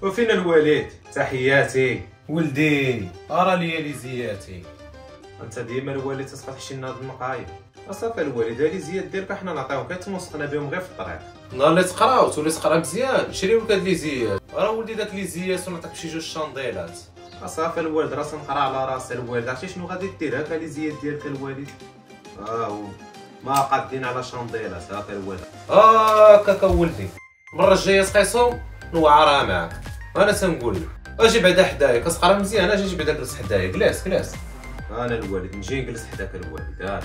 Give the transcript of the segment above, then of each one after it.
وفين الوالد؟ تحياتي ولدي ارى لي ليزياتي. انت ديما الوالد تبقى تحشي لنا هاد المقايب. اصافي الوالد هادي زياد ديالك حنا نعطيوك غير تمسخنا بهم غير في الطريق. نهار اللي تقرا وتولي تقرا مزيان شريو لك هاد ليزيات. راه ولدي داك ليزيات ونعطيك شي جوج شانديلات. اصافي الوالد راسي نقرا على راسي الوالد. عرفتي شنو غادي دير؟ هاكا لي زياد ديالك الوالد هو ما قادين على شانديلات. هاكا الوالد كاكا ولدي المره الجايه تقيسهم نوعرها معاك. انا تنقول لك اجي بعدا حدايا كتقرا مزيان. اجي بعدا جلس حدايا. جلاس انا الوالد نجي نجلس حداك الوالد.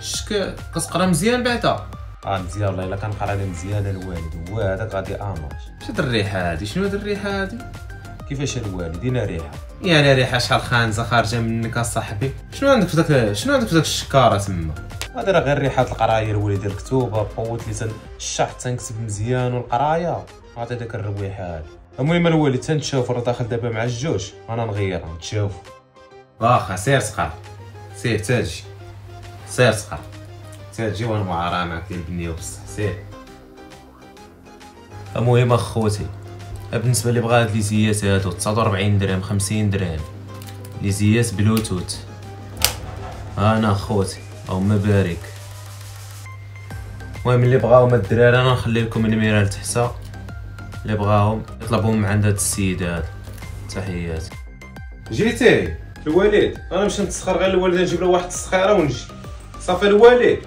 شك كتقرا مزيان بعدا؟ مزيان والله الا كنقرا لي مزيان الوالد. هو هذاك غادي امر. شنو هاد الريحه هادي؟ شنو هاد الريحه هادي؟ كيفاش الوالد؟ دينا ريحه يعني ريحه شحال خانزه خارجه منك اصاحبي. شنو عندك في داك الشكاره تما؟ هذا راه غير ريحه القرايه الوالد. الكتوبه بقوت لي الشحط تنكتب مزيان والقرايه عطي داك الرويحه هذه. المهم الوالد تنشوف راه داخل دابا مع الجوج. انا نغيرها تشوف. واخا سير تقرا. سير تاجي. سير تقرا تاجي وانا معاراه معاك ديال بنيه وبصح. سير. المهم اخوتي بالنسبه اللي بغا هاد ليزيات هادو 49 درهم 50 درهم ليزيات بلوتوث. انا اخوتي اللهم بارك. المهم اللي بغاهم الدراري انا نخلي لكم النميره لتحت. اللي بغاهم يطلبوهم عند هاد السيد هذا. تحياتي. جيتي الوالد؟ انا مش نتسخر غير الوالد نجيب له واحد التسخيره ونجي. صافي الوالد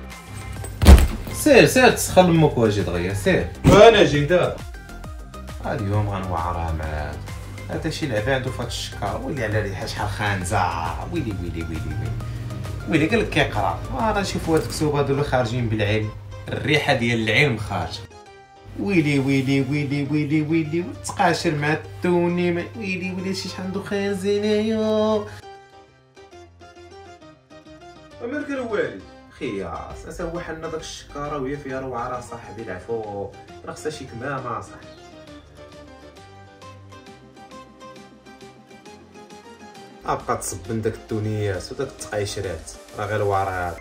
سير تسخر لمك واجي دغيا. سير انا جيت. هاد اليوم غنوعرها معاك. هذا شي لعبه عنده فهاد الشكار. ويلي على ريحه شحال خانزه. ويلي قالك كيقرا. انا نشوفوا هاد الكتب هادو اللي خارجين بالعلم. الريحه ديال العلم خارجه. ويلي تقاشر مع التوني. ويلي شي شحال عنده خازنايا. مالك الوالد؟ خياس اسا هو حنا داك الشكاره وهي فيها روعه صاحبي. العفو راه خصها شي كمامه صاحبي. ابقى تصبن داك الدنيات وداك التقايشرات راه غير الوعر هذا.